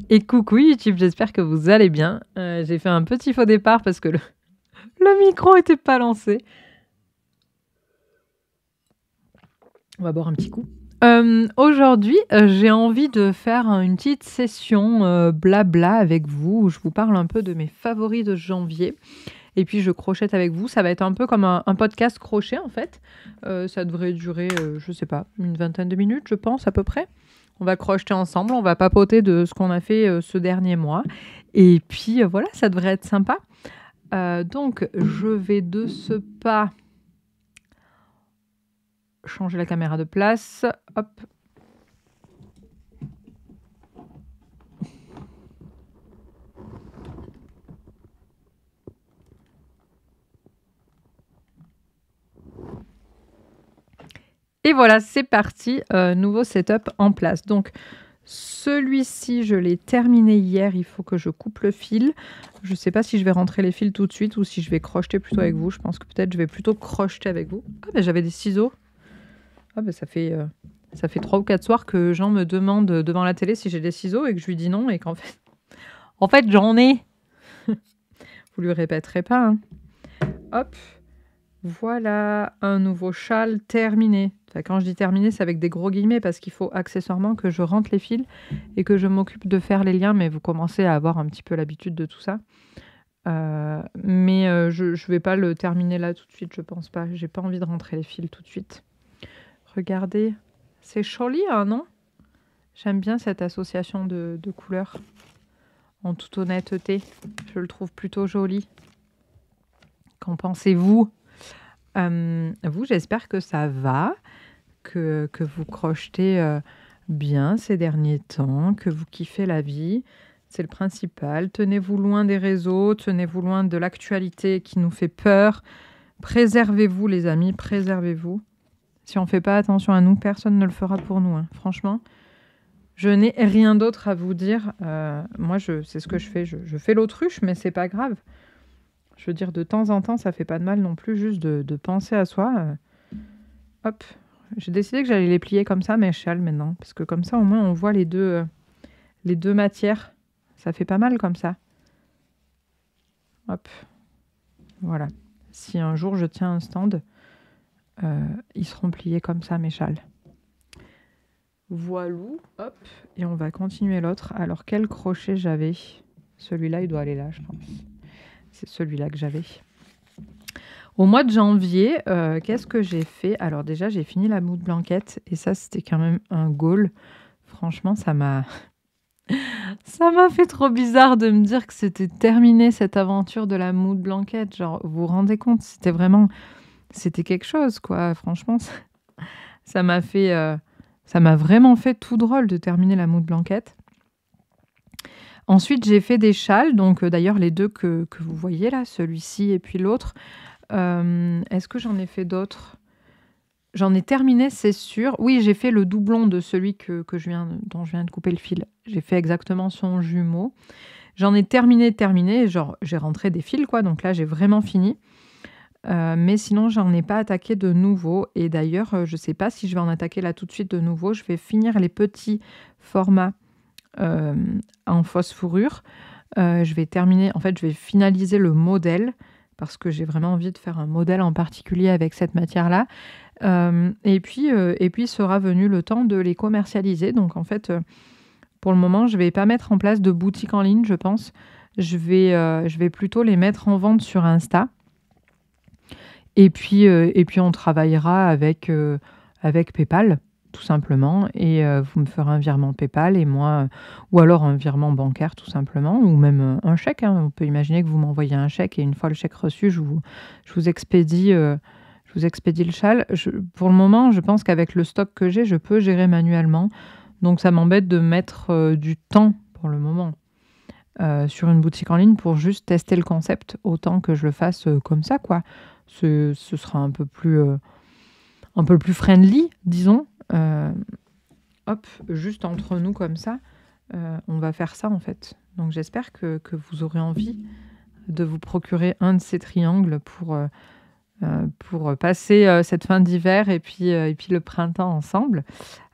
Et coucou YouTube, j'espère que vous allez bien. J'ai fait un petit faux départ parce que le micro était pas lancé. On va boire un petit coup. Aujourd'hui, j'ai envie de faire une petite session blabla avec vous où je vous parle un peu de mes favoris de janvier. Et puis je crochette avec vous. Ça va être un peu comme un podcast crochet en fait. Ça devrait durer, je sais pas, une vingtaine de minutes, je pense à peu près. On va crocheter ensemble, on va papoter de ce qu'on a fait ce dernier mois. Et puis voilà, ça devrait être sympa. Donc je vais de ce pas changer la caméra de place. Hop. Et voilà, c'est parti. Nouveau setup en place. Donc celui-ci, je l'ai terminé hier. Il faut que je coupe le fil. Je ne sais pas si je vais rentrer les fils tout de suite ou si je vais crocheter plutôt avec vous. Je pense que peut-être je vais plutôt crocheter avec vous. Ah ben j'avais des ciseaux. Ah ben ça fait 3 ou 4 soirs que Jean me demande devant la télé si j'ai des ciseaux et que je lui dis non et qu'en fait... En fait, j'en ai. Vous lui répéterez pas. Hein. Hop. Voilà un nouveau châle terminé. Enfin, quand je dis terminé, c'est avec des gros guillemets parce qu'il faut accessoirement que je rentre les fils et que je m'occupe de faire les liens, mais vous commencez à avoir un petit peu l'habitude de tout ça. Mais je ne vais pas le terminer là tout de suite, je pense pas. J'ai pas envie de rentrer les fils tout de suite. Regardez, c'est joli, hein, non? J'aime bien cette association de couleurs. En toute honnêteté, je le trouve plutôt joli. Qu'en pensez-vous? Vous, j'espère que ça va, que vous crochetez bien ces derniers temps, que vous kiffez la vie. C'est le principal. Tenez-vous loin des réseaux, tenez-vous loin de l'actualité qui nous fait peur. Préservez-vous, les amis, préservez-vous. Si on ne fait pas attention à nous, personne ne le fera pour nous. Hein. Franchement, je n'ai rien d'autre à vous dire. Moi, c'est ce que je fais. Je fais l'autruche, mais c'est pas grave. Je veux dire, de temps en temps, ça fait pas de mal non plus, juste de penser à soi. Hop, j'ai décidé que j'allais les plier comme ça, mes châles maintenant. Parce que comme ça, au moins, on voit les deux matières. Ça fait pas mal comme ça. Hop, voilà. Si un jour je tiens un stand, ils seront pliés comme ça, mes châles. Voilou, hop, et on va continuer l'autre. Alors, quel crochet j'avais? Celui-là, il doit aller là, je pense. C'est celui-là que j'avais. Au mois de janvier, qu'est-ce que j'ai fait? Alors déjà, j'ai fini la mood blanquette. Et ça, c'était quand même un goal. Franchement, ça m'a fait trop bizarre de me dire que c'était terminé, cette aventure de la mood blanquette. Genre, vous vous rendez compte? C'était quelque chose, quoi. Franchement, ça m'a vraiment fait tout drôle de terminer la mood blanquette. Ensuite, j'ai fait des châles. Donc, d'ailleurs, les deux que vous voyez là, celui-ci et puis l'autre. Est-ce que j'en ai fait d'autres? J'en ai terminé, c'est sûr. Oui, j'ai fait le doublon de celui dont je viens de couper le fil. J'ai fait exactement son jumeau. J'en ai terminé. Genre, j'ai rentré des fils, quoi. Donc là, j'ai vraiment fini. Mais sinon, j'en ai pas attaqué de nouveau. Et d'ailleurs, je sais pas si je vais en attaquer là tout de suite de nouveau. Je vais finir les petits formats en fausse fourrure. Je vais finaliser le modèle parce que j'ai vraiment envie de faire un modèle en particulier avec cette matière-là. Et puis sera venu le temps de les commercialiser. Donc en fait, pour le moment, je ne vais pas mettre en place de boutique en ligne, je pense. Je vais plutôt les mettre en vente sur Insta. Et puis on travaillera avec PayPal, tout simplement. Et vous me ferez un virement PayPal et moi, ou alors un virement bancaire, tout simplement, ou même un chèque. Hein. On peut imaginer que vous m'envoyez un chèque et une fois le chèque reçu, je vous expédie le châle. Pour le moment, je pense qu'avec le stock que j'ai, je peux gérer manuellement. Donc, ça m'embête de mettre du temps, pour le moment, sur une boutique en ligne pour juste tester le concept, autant que je le fasse comme ça, quoi. Ce sera un peu plus friendly, disons. Hop, juste entre nous, comme ça. On va faire ça, en fait. Donc, j'espère que vous aurez envie de vous procurer un de ces triangles pour passer cette fin d'hiver et puis le printemps ensemble,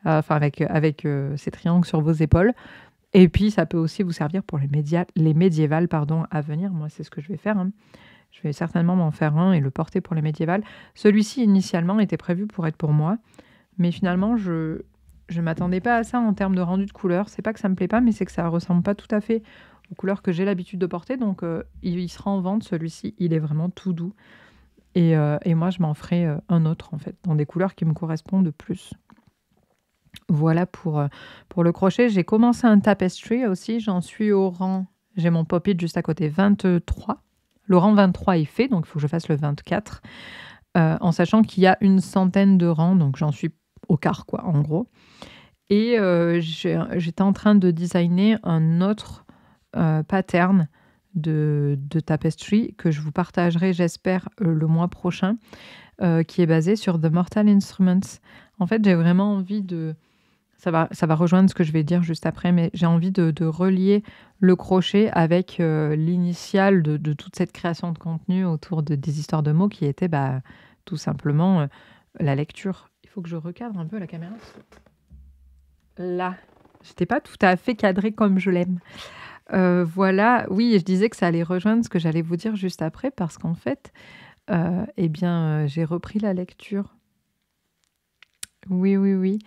avec ces triangles sur vos épaules. Et puis, ça peut aussi vous servir pour les médiévales pardon, à venir. Moi, c'est ce que je vais faire. Hein. Je vais certainement m'en faire un et le porter pour les médiévales. Celui-ci, initialement, était prévu pour être pour moi. Mais finalement, je ne m'attendais pas à ça en termes de rendu de couleur. C'est pas que ça me plaît pas, mais c'est que ça ressemble pas tout à fait aux couleurs que j'ai l'habitude de porter. Donc, il sera en vente, celui-ci. Il est vraiment tout doux. Et moi, je m'en ferai un autre, en fait, dans des couleurs qui me correspondent plus. Voilà pour le crochet. J'ai commencé un tapestry aussi. J'en suis au rang... J'ai mon pop-it juste à côté, 23. Le rang 23 est fait, donc il faut que je fasse le 24. En sachant qu'il y a une centaine de rangs, donc j'en suis au quart, quoi, en gros. Et j'étais en train de designer un autre pattern de tapestry que je vous partagerai, j'espère, le mois prochain, qui est basé sur The Mortal Instruments. En fait, j'ai vraiment envie de... Ça va rejoindre ce que je vais dire juste après, mais j'ai envie de relier le crochet avec l'initiale de toute cette création de contenu autour des histoires de mots qui était tout simplement la lecture. Il faut que je recadre un peu la caméra. Là, je n'étais pas tout à fait cadrée comme je l'aime. Voilà, oui, je disais que ça allait rejoindre ce que j'allais vous dire juste après, parce qu'en fait, j'ai repris la lecture. Oui.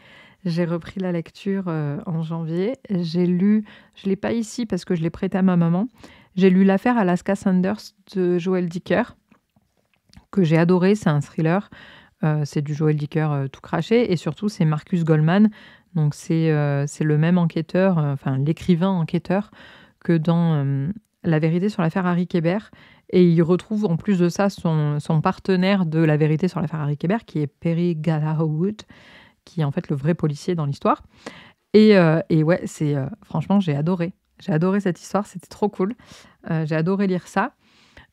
J'ai repris la lecture en janvier. J'ai lu, je ne l'ai pas ici parce que je l'ai prêté à ma maman, j'ai lu L'affaire Alaska Sanders de Joël Dicker, que j'ai adoré. C'est un thriller. C'est du Joël Dicker tout craché. Et surtout, c'est Marcus Goldman. Donc, c'est le même enquêteur, enfin l'écrivain enquêteur, que dans La vérité sur l'affaire Harry Kéber. Et il retrouve en plus de ça son partenaire de La vérité sur l'affaire Harry Kéber, qui est Perry Gallagher-Wood, qui est en fait le vrai policier dans l'histoire. Et ouais, franchement, j'ai adoré. J'ai adoré cette histoire, c'était trop cool. J'ai adoré lire ça.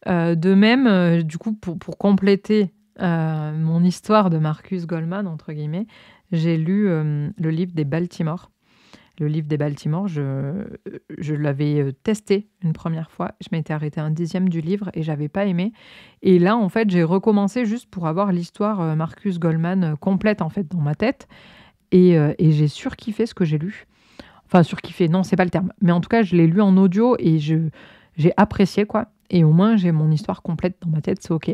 De même, du coup, pour compléter mon histoire de Marcus Goldman, entre guillemets, j'ai lu le livre des Baltimore. Le livre des Baltimore, je l'avais testé une première fois. Je m'étais arrêtée à un 10e du livre et j'avais pas aimé. Et là, en fait, j'ai recommencé juste pour avoir l'histoire Marcus Goldman complète, en fait, dans ma tête. Et j'ai surkiffé ce que j'ai lu. Enfin, surkiffé, non, c'est pas le terme. Mais en tout cas, je l'ai lu en audio et j'ai apprécié, quoi. Et au moins, j'ai mon histoire complète dans ma tête, c'est OK.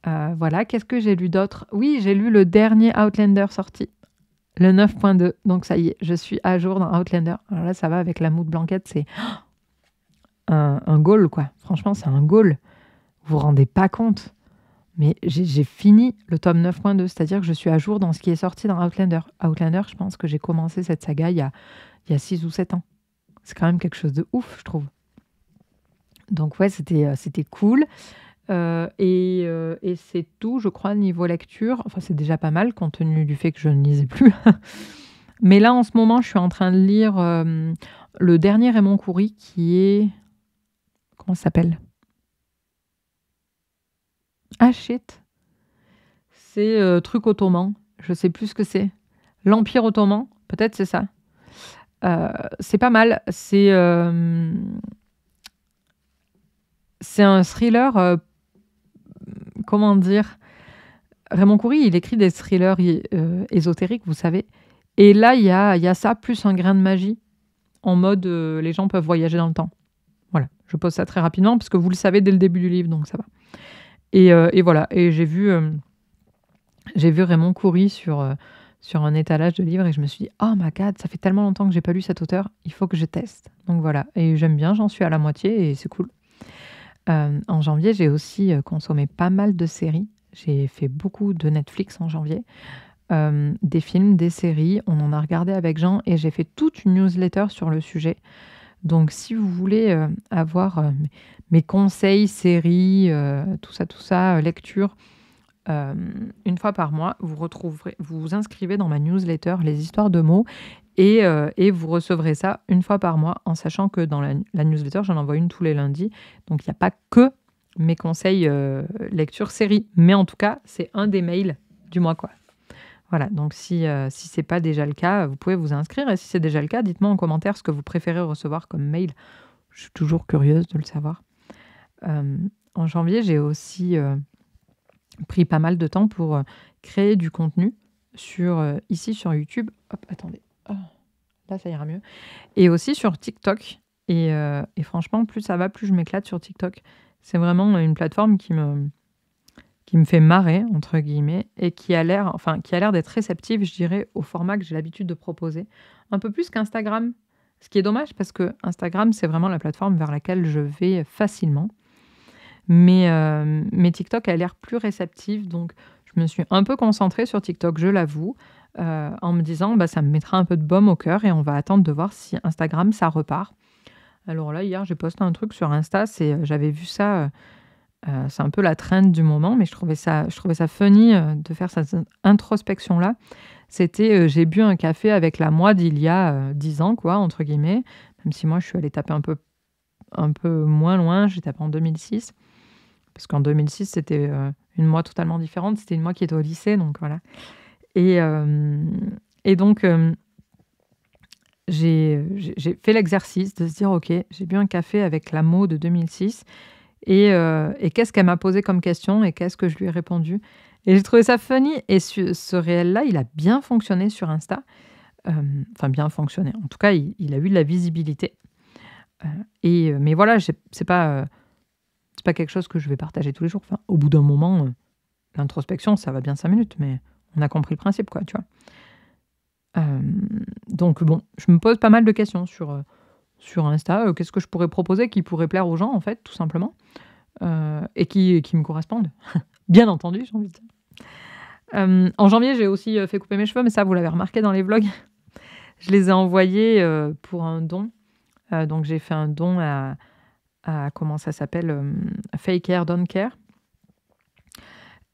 Voilà, qu'est-ce que j'ai lu d'autre? Oui, j'ai lu le dernier Outlander sorti. Le 9.2, donc ça y est, je suis à jour dans Outlander. Alors là, ça va avec la mood blanquette, c'est un goal, quoi. Franchement, c'est un goal. Vous vous rendez pas compte. Mais j'ai fini le tome 9.2, c'est-à-dire que je suis à jour dans ce qui est sorti dans Outlander. Outlander, je pense que j'ai commencé cette saga il y a 6 ou 7 ans. C'est quand même quelque chose de ouf, je trouve. Donc ouais, c'était cool. Et c'est tout, je crois, niveau lecture. Enfin, c'est déjà pas mal, compte tenu du fait que je ne lisais plus. Mais là, en ce moment, je suis en train de lire le dernier Raymond Coury, qui est... Comment ça s'appelle? Ah, shit. C'est truc ottoman. Je sais plus ce que c'est. L'Empire ottoman, peut-être c'est ça. C'est pas mal. C'est un thriller... comment dire? Raymond Coury, il écrit des thrillers ésotériques, vous savez. Et là, il y a ça, plus un grain de magie, en mode les gens peuvent voyager dans le temps. Voilà, je pose ça très rapidement, parce que vous le savez dès le début du livre, donc ça va. Et voilà, et j'ai vu Raymond Coury sur un étalage de livres, et je me suis dit, oh my god, ça fait tellement longtemps que j'ai pas lu cet auteur, il faut que je teste. Donc voilà, et j'aime bien, j'en suis à la moitié, et c'est cool. En janvier, j'ai aussi consommé pas mal de séries. J'ai fait beaucoup de Netflix en janvier. Des films, des séries. On en a regardé avec Jean et j'ai fait toute une newsletter sur le sujet. Donc, si vous voulez avoir mes conseils, séries, tout ça, lecture, une fois par mois, vous vous inscrivez dans ma newsletter Les histoires de mots et vous recevrez ça une fois par mois, en sachant que dans la newsletter, j'en envoie une tous les lundis. Donc, il n'y a pas que mes conseils lecture série, mais en tout cas, c'est un des mails du mois, quoi. Voilà, donc si ce n'est pas déjà le cas, vous pouvez vous inscrire. Et si c'est déjà le cas, dites-moi en commentaire ce que vous préférez recevoir comme mail. Je suis toujours curieuse de le savoir. En janvier, j'ai aussi pris pas mal de temps pour créer du contenu ici sur YouTube. Hop, attendez. Oh, Là, ça ira mieux. Et aussi sur TikTok. Et franchement, plus ça va, plus je m'éclate sur TikTok. C'est vraiment une plateforme qui me fait marrer, entre guillemets, et qui a l'air d'être réceptive, je dirais, au format que j'ai l'habitude de proposer. Un peu plus qu'Instagram. Ce qui est dommage parce que Instagram, c'est vraiment la plateforme vers laquelle je vais facilement. Mais TikTok a l'air plus réceptive, donc je me suis un peu concentrée sur TikTok, je l'avoue, en me disant ça me mettra un peu de baume au cœur et on va attendre de voir si Instagram, ça repart. Alors là, hier, j'ai posté un truc sur Insta, j'avais vu ça, c'est un peu la trend du moment, mais je trouvais ça funny de faire cette introspection-là. C'était j'ai bu un café avec la moi d'il y a 10 ans, quoi, entre guillemets, même si moi, je suis allée taper un peu moins loin, j'ai tapé en 2006. Parce qu'en 2006, c'était une moi totalement différente. C'était une moi qui était au lycée, donc voilà. Et donc, j'ai fait l'exercice de se dire, OK, j'ai bu un café avec la Mo de 2006. Et qu'est-ce qu'elle m'a posé comme question et qu'est-ce que je lui ai répondu. Et j'ai trouvé ça funny. Et ce réel-là, il a bien fonctionné sur Insta. Enfin, bien fonctionné. En tout cas, il a eu de la visibilité. Mais voilà, c'est pas quelque chose que je vais partager tous les jours. Enfin, au bout d'un moment, l'introspection, ça va bien 5 minutes, mais on a compris le principe, quoi, tu vois. Donc bon, je me pose pas mal de questions sur Insta. Qu'est-ce que je pourrais proposer qui pourrait plaire aux gens, en fait, tout simplement, et qui me correspondent. Bien entendu, j'ai envie de dire. En janvier, j'ai aussi fait couper mes cheveux, mais ça, vous l'avez remarqué dans les vlogs. Je les ai envoyés pour un don. Donc, j'ai fait un don à comment ça s'appelle, Fake Hair, Don't Care.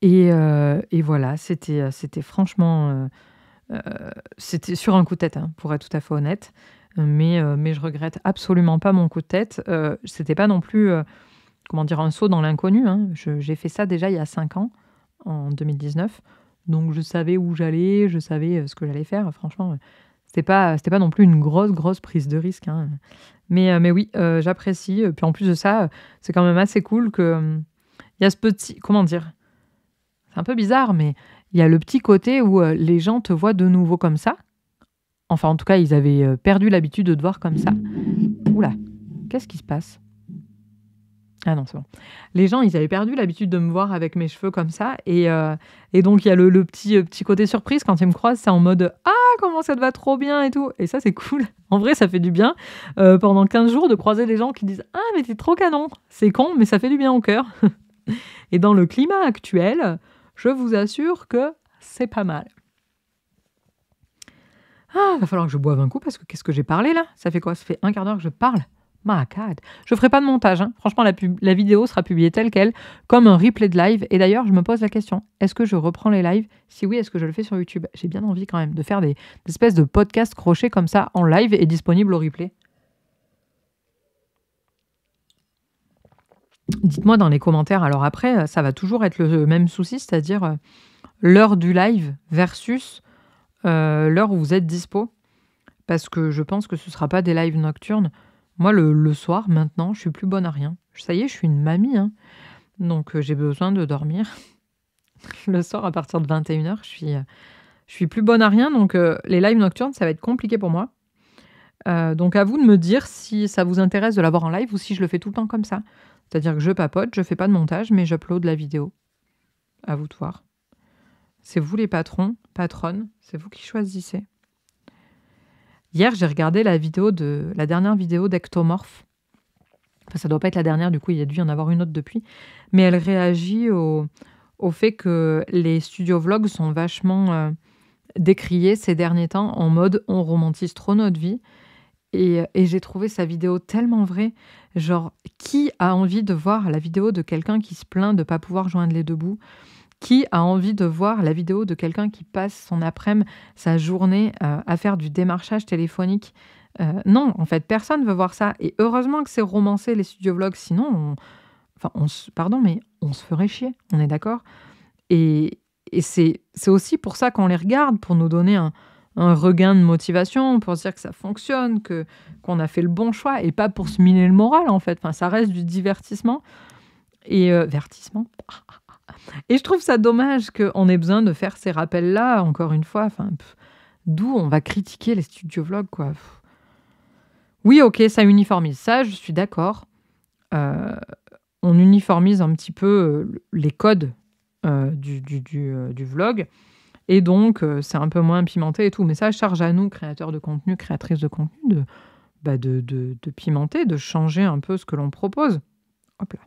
Et voilà, c'était franchement... c'était sur un coup de tête, hein, pour être tout à fait honnête. Mais je regrette absolument pas mon coup de tête. C'était pas non plus, un saut dans l'inconnu. Hein. J'ai fait ça déjà il y a 5 ans, en 2019. Donc je savais où j'allais, je savais ce que j'allais faire. Franchement, c'était pas non plus une grosse prise de risque. Hein. Mais oui, j'apprécie. Puis en plus de ça, c'est quand même assez cool que il y a ce petit... Comment dire ? C'est un peu bizarre, mais il y a le petit côté où les gens te voient de nouveau comme ça. Enfin, en tout cas, ils avaient perdu l'habitude de te voir comme ça. Oula, qu'est-ce qui se passe ? Ah non, c'est bon. Les gens, ils avaient perdu l'habitude de me voir avec mes cheveux comme ça. Et donc, il y a le petit côté surprise quand ils me croisent. C'est en mode « Ah, comment ça te va trop bien !» et tout. Et ça, c'est cool. En vrai, ça fait du bien pendant 15 jours de croiser des gens qui disent « Ah, mais t'es trop canon !» C'est con, mais ça fait du bien au cœur. Et dans le climat actuel, je vous assure que c'est pas mal. Ah, va falloir que je boive un coup parce que qu'est-ce que j'ai parlé là ? Ça fait quoi ? Ça fait un quart d'heure que je parle. My God. Je ferai pas de montage. Hein. Franchement, la vidéo sera publiée telle qu'elle, comme un replay de live. Et d'ailleurs, je me pose la question, est-ce que je reprends les lives ? Si oui, est-ce que je le fais sur YouTube ? J'ai bien envie quand même de faire des espèces de podcasts crochés comme ça en live et disponibles au replay. Dites-moi dans les commentaires. Alors après, ça va toujours être le même souci, c'est-à-dire l'heure du live versus l'heure où vous êtes dispo. Parce que je pense que ce ne sera pas des lives nocturnes. Moi, le soir, maintenant, je suis plus bonne à rien. Ça y est, je suis une mamie. Hein. Donc, j'ai besoin de dormir. Le soir, à partir de 21h, je suis plus bonne à rien. Donc, les lives nocturnes, ça va être compliqué pour moi. Donc, à vous de me dire si ça vous intéresse de l'avoir en live ou si je le fais tout le temps comme ça. C'est-à-dire que je papote, je fais pas de montage, mais j'upload la vidéo. À vous de voir. C'est vous les patrons, patronnes, c'est vous qui choisissez. Hier, j'ai regardé la dernière vidéo d'Ectomorph. Enfin, ça doit pas être la dernière, du coup, il y a dû y en avoir une autre depuis. Mais elle réagit au fait que les studio vlogs sont vachement décriés ces derniers temps en mode « on romantise trop notre vie ». Et j'ai trouvé sa vidéo tellement vraie. Genre, qui a envie de voir la vidéo de quelqu'un qui se plaint de ne pas pouvoir joindre les deux bouts ? Qui a envie de voir la vidéo de quelqu'un qui passe son après-midi, sa journée à faire du démarchage téléphonique ? Non, en fait, personne ne veut voir ça. Et heureusement que c'est romancé, les studio vlogs. Sinon, on se ferait chier. On est d'accord ? Et c'est aussi pour ça qu'on les regarde, pour nous donner un regain de motivation, pour se dire que ça fonctionne, qu'on a fait le bon choix, et pas pour se miner le moral, en fait. Enfin, ça reste du divertissement. Et vertissement. Et je trouve ça dommage qu'on ait besoin de faire ces rappels-là, encore une fois. Enfin, d'où on va critiquer les studios vlog, quoi. Oui, ok, ça uniformise. Ça, je suis d'accord. On uniformise un petit peu les codes du vlog. Et donc, c'est un peu moins pimenté et tout. Mais ça, charge à nous, créateurs de contenu, créatrices de contenu, de pimenter, de changer un peu ce que l'on propose. Hop là.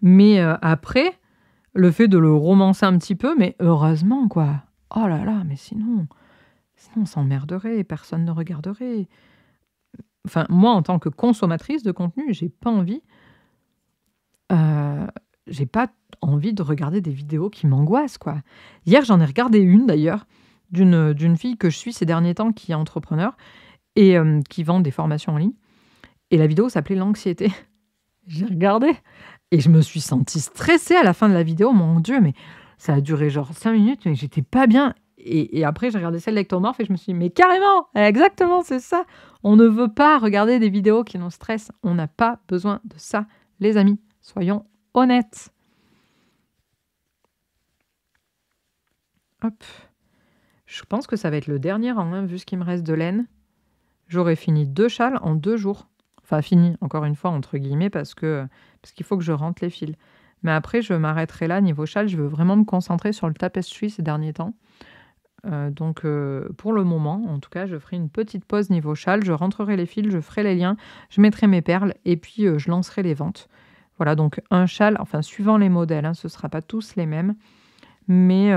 Mais après, le fait de le romancer un petit peu, mais heureusement, quoi. Oh là là, mais sinon on s'emmerderait, personne ne regarderait. Enfin, moi, en tant que consommatrice de contenu, j'ai pas envie de regarder des vidéos qui m'angoissent, quoi. Hier, j'en ai regardé une, d'ailleurs, d'une fille que je suis ces derniers temps, qui est entrepreneur et qui vend des formations en ligne. Et la vidéo s'appelait l'anxiété. J'ai regardé et je me suis sentie stressée à la fin de la vidéo. Mon Dieu, mais ça a duré genre 5 minutes, mais j'étais pas bien. Et après, j'ai regardé celle d'Ectomorph et je me suis dit, mais carrément, exactement, c'est ça. On ne veut pas regarder des vidéos qui nous stressent. On n'a pas besoin de ça, les amis. Soyons honnêtes. Hop. Je pense que ça va être le dernier rang, hein, vu ce qu'il me reste de laine. J'aurais fini 2 châles en 2 jours. Enfin, fini, encore une fois, entre guillemets, parce qu'il faut que je rentre les fils. Mais après, je m'arrêterai là, niveau châle. Je veux vraiment me concentrer sur le tapestry ces derniers temps. Donc, pour le moment, en tout cas, je ferai une petite pause niveau châle. Je rentrerai les fils, je ferai les liens, je mettrai mes perles et puis je lancerai les ventes. Voilà, donc un châle, enfin, suivant les modèles, hein, ce ne sera pas tous les mêmes. Mais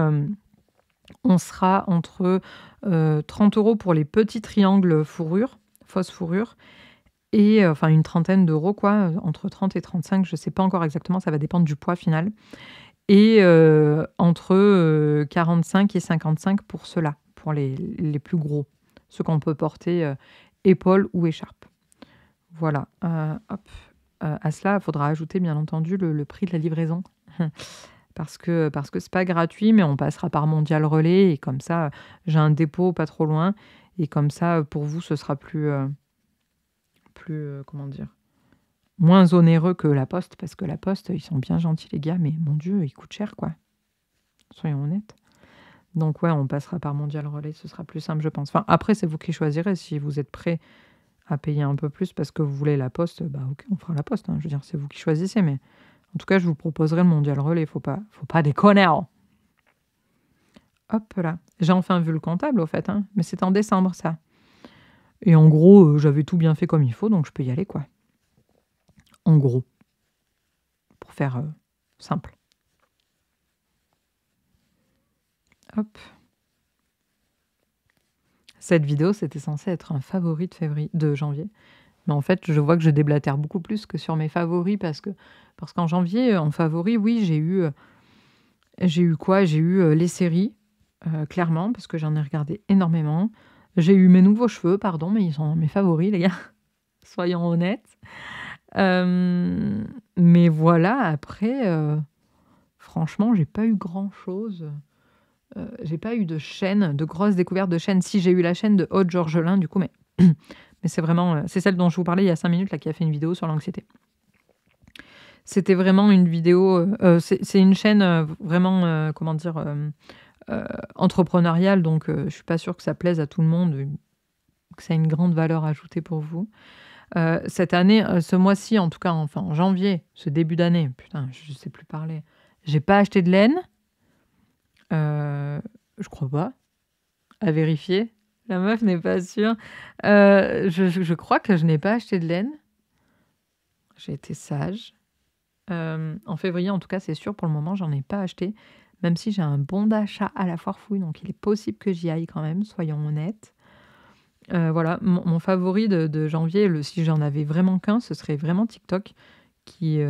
on sera entre 30 € pour les petits triangles fourrure, fausse fourrure, et enfin une trentaine d'euros, quoi, entre 30 et 35, je ne sais pas encore exactement, ça va dépendre du poids final. Et entre 45 et 55 pour ceux-là, pour les plus gros, ceux qu'on peut porter épaule ou écharpe. Voilà, hop. À cela, il faudra ajouter, bien entendu, le prix de la livraison. Parce que c'est pas gratuit, mais on passera par Mondial Relais et comme ça, j'ai un dépôt pas trop loin et comme ça, pour vous, ce sera plus comment dire, moins onéreux que la Poste, parce que la Poste, ils sont bien gentils les gars, mais mon Dieu, ils coûtent cher, quoi. Soyons honnêtes. Donc ouais, on passera par Mondial Relais, ce sera plus simple, je pense. Enfin, après, c'est vous qui choisirez. Si vous êtes prêt à payer un peu plus parce que vous voulez la Poste, bah ok, on fera la Poste, hein. Je veux dire, c'est vous qui choisissez, mais en tout cas, je vous proposerai le Mondial Relais. Faut pas déconner. Hop là. J'ai enfin vu le comptable, au fait, hein, mais c'est en décembre, ça. Et en gros, j'avais tout bien fait comme il faut, donc je peux y aller, quoi. En gros. Pour faire simple. Hop. Cette vidéo, c'était censé être un favori de janvier. Mais en fait, je vois que je déblatère beaucoup plus que sur mes favoris parce qu'en janvier, en favori, oui, j'ai eu quoi? J'ai eu les séries, clairement, parce que j'en ai regardé énormément. J'ai eu mes nouveaux cheveux, pardon, mais ils sont mes favoris, les gars. Soyons honnêtes. Mais voilà, après, franchement, j'ai pas eu grand-chose. J'ai pas eu de chaîne, de grosses découvertes de chaînes. Si, j'ai eu la chaîne de Aude Georgelin, du coup, mais c'est vraiment... c'est celle dont je vous parlais il y a 5 minutes, là, qui a fait une vidéo sur l'anxiété. C'était vraiment une vidéo... c'est une chaîne vraiment, comment dire, entrepreneuriale, donc je suis pas sûre que ça plaise à tout le monde, que ça ait une grande valeur ajoutée pour vous. Cette année, ce mois-ci, en tout cas, enfin en janvier, ce début d'année, putain, je sais plus parler, j'ai pas acheté de laine. Je crois pas. À vérifier. La meuf n'est pas sûre. Je crois que je n'ai pas acheté de laine. J'ai été sage. En février, en tout cas, c'est sûr, pour le moment, j'en ai pas acheté. Même si j'ai un bon d'achat à la Foire Fouille, donc il est possible que j'y aille quand même, soyons honnêtes. Voilà, mon favori de janvier, si j'en avais vraiment qu'un, ce serait vraiment TikTok, qui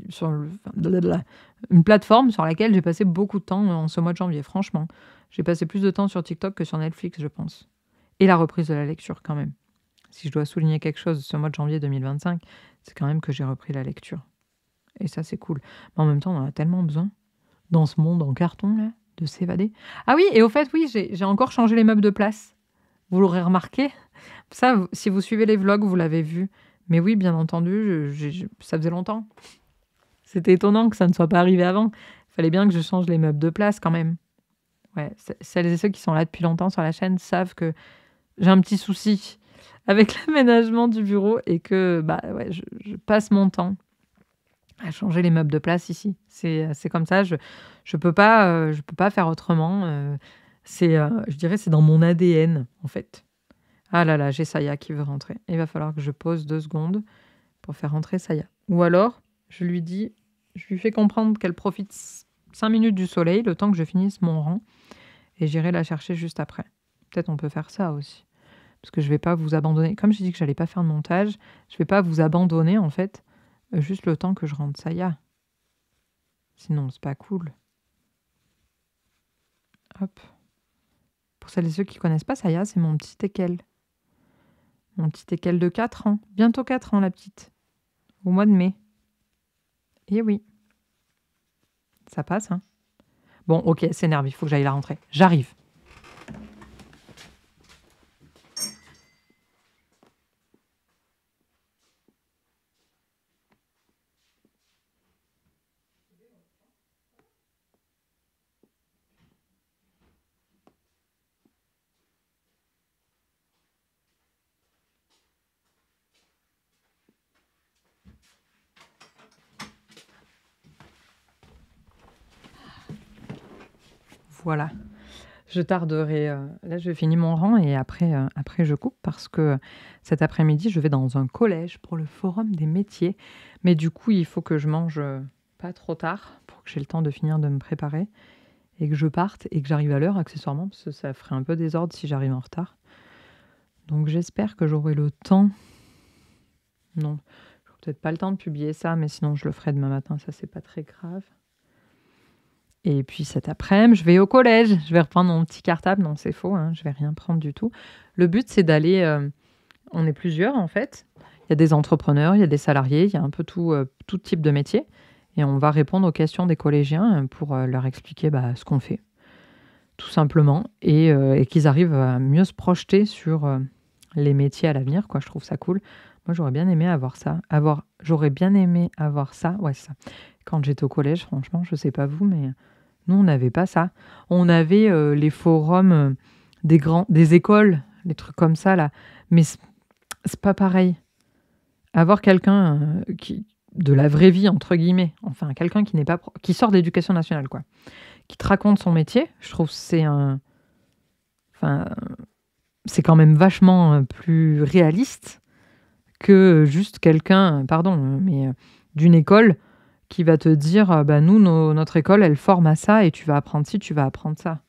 sur une plateforme sur laquelle j'ai passé beaucoup de temps en ce mois de janvier. Franchement, j'ai passé plus de temps sur TikTok que sur Netflix, je pense. Et la reprise de la lecture, quand même. Si je dois souligner quelque chose ce mois de janvier 2025, c'est quand même que j'ai repris la lecture. Et ça, c'est cool. Mais en même temps, on en a tellement besoin, dans ce monde en carton, là, de s'évader. Ah oui, et au fait, oui, j'ai encore changé les meubles de place. Vous l'aurez remarqué. Ça, si vous suivez les vlogs, vous l'avez vu. Mais oui, bien entendu, ça faisait longtemps. C'était étonnant que ça ne soit pas arrivé avant. Il fallait bien que je change les meubles de place quand même. Ouais, celles et ceux qui sont là depuis longtemps sur la chaîne savent que j'ai un petit souci avec l'aménagement du bureau et que bah, ouais, je passe mon temps à changer les meubles de place ici. C'est comme ça, je peux pas faire autrement. Je dirais, c'est dans mon ADN, en fait. Ah là là, j'ai Saya qui veut rentrer. Il va falloir que je pose 2 secondes pour faire rentrer Saya. Ou alors, je lui fais comprendre qu'elle profite 5 minutes du soleil, le temps que je finisse mon rang, et j'irai la chercher juste après. Peut-être on peut faire ça aussi. Parce que je vais pas vous abandonner. Comme j'ai dit que j'allais pas faire de montage, je vais pas vous abandonner, en fait, juste le temps que je rentre Saya. Sinon, c'est pas cool. Hop. Pour celles et ceux qui connaissent pas Saya, c'est mon petit teckel. Mon petit teckel de 4 ans. Bientôt 4 ans, la petite. Au mois de mai. Et oui. Ça passe, hein. Bon, ok, c'est énervé, il faut que j'aille la rentrer. J'arrive. Voilà. Je tarderai. Là, je finis mon rang et après, je coupe parce que cet après-midi, je vais dans un collège pour le forum des métiers. Mais du coup, il faut que je mange pas trop tard pour que j'ai le temps de finir de me préparer et que je parte et que j'arrive à l'heure, accessoirement, parce que ça ferait un peu désordre si j'arrive en retard. Donc, j'espère que j'aurai le temps. Non, j'aurai peut-être pas le temps de publier ça, mais sinon, je le ferai demain matin. Ça, c'est pas très grave. Et puis cet après-midi, je vais au collège. Je vais reprendre mon petit cartable. Non, c'est faux, hein, je vais rien prendre du tout. Le but, c'est d'aller... on est plusieurs, en fait. Il y a des entrepreneurs, il y a des salariés, il y a un peu tout type de métier. Et on va répondre aux questions des collégiens pour leur expliquer ce qu'on fait, tout simplement. Et qu'ils arrivent à mieux se projeter sur les métiers à l'avenir, quoi. Je trouve ça cool. Moi, j'aurais bien aimé avoir ça. J'aurais bien aimé avoir ça. Ouais, c'est ça. Quand j'étais au collège, franchement, je sais pas vous, mais... Nous, on n'avait pas ça. On avait les forums des écoles, les trucs comme ça, là. Mais c'est pas pareil. Avoir quelqu'un de la vraie vie, entre guillemets, enfin, quelqu'un qui n'est pas qui sort de l'éducation nationale, quoi, qui te raconte son métier, je trouve que enfin, c'est quand même vachement plus réaliste que juste quelqu'un, pardon, mais d'une école qui va te dire nous, notre école, elle forme à ça et tu vas apprendre ci, tu vas apprendre ça.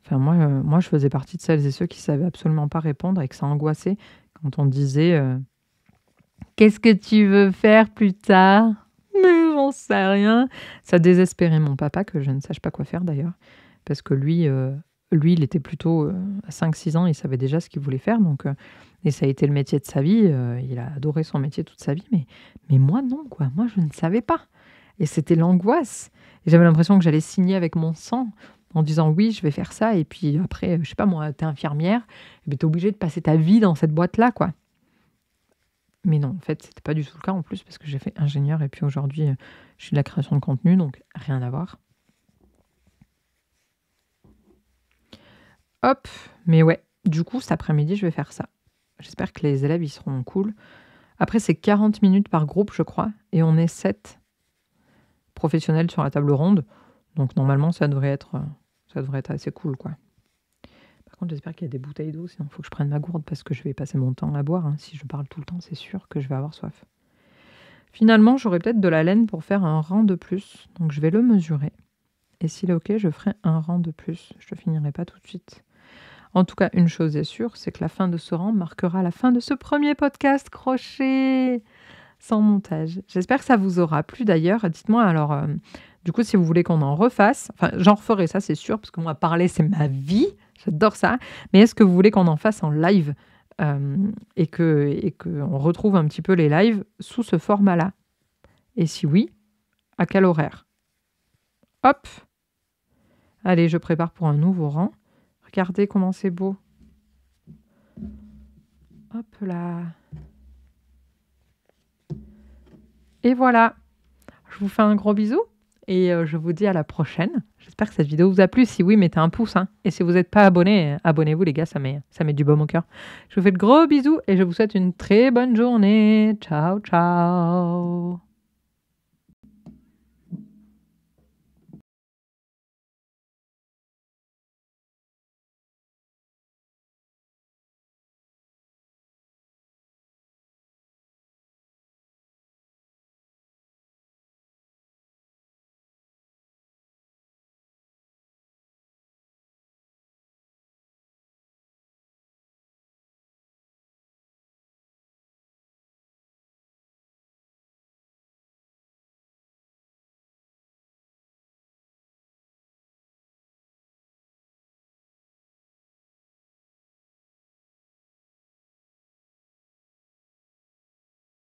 Enfin, moi, je faisais partie de celles et ceux qui savaient absolument pas répondre et que ça angoissait quand on disait qu'est-ce que tu veux faire plus tard? Mais j'en sais rien. Ça désespérait mon papa que je ne sache pas quoi faire d'ailleurs. Parce que lui, il était plutôt à 5-6 ans, il savait déjà ce qu'il voulait faire. Et ça a été le métier de sa vie. Il a adoré son métier toute sa vie. Mais moi, non, quoi. Moi, je ne savais pas. Et c'était l'angoisse. Et j'avais l'impression que j'allais signer avec mon sang en disant oui, je vais faire ça. Et puis après, je sais pas moi, t'es infirmière, t'es obligée de passer ta vie dans cette boîte-là, quoi. Mais non, en fait, c'était pas du tout le cas en plus parce que j'ai fait ingénieur et puis aujourd'hui, je suis de la création de contenu, donc rien à voir. Hop, mais ouais, du coup, cet après-midi, je vais faire ça. J'espère que les élèves, ils seront cool. Après, c'est 40 minutes par groupe, je crois, et on est 7 professionnels sur la table ronde. Donc normalement, ça devrait être assez cool, quoi. Par contre, j'espère qu'il y a des bouteilles d'eau, sinon il faut que je prenne ma gourde parce que je vais passer mon temps à boire. Hein. Si je parle tout le temps, c'est sûr que je vais avoir soif. Finalement, j'aurai peut-être de la laine pour faire un rang de plus. Donc je vais le mesurer. Et s'il est OK, je ferai un rang de plus. Je ne finirai pas tout de suite. En tout cas, une chose est sûre, c'est que la fin de ce rang marquera la fin de ce premier podcast crochet sans montage. J'espère que ça vous aura plu d'ailleurs. Dites-moi alors, du coup, si vous voulez qu'on en refasse, enfin, j'en referai ça, c'est sûr, parce que moi, parler, c'est ma vie. J'adore ça. Mais est-ce que vous voulez qu'on en fasse en live et qu'on retrouve un petit peu les lives sous ce format-là? Et si oui, à quel horaire? Hop! Allez, je prépare pour un nouveau rang. Regardez comment c'est beau. Hop là. Et voilà. Je vous fais un gros bisou Et je vous dis à la prochaine. J'espère que cette vidéo vous a plu. Si oui, mettez un pouce. Hein. Et si vous n'êtes pas abonné, abonnez-vous les gars, ça met du baume au cœur. Je vous fais de gros bisous et je vous souhaite une très bonne journée. Ciao, ciao.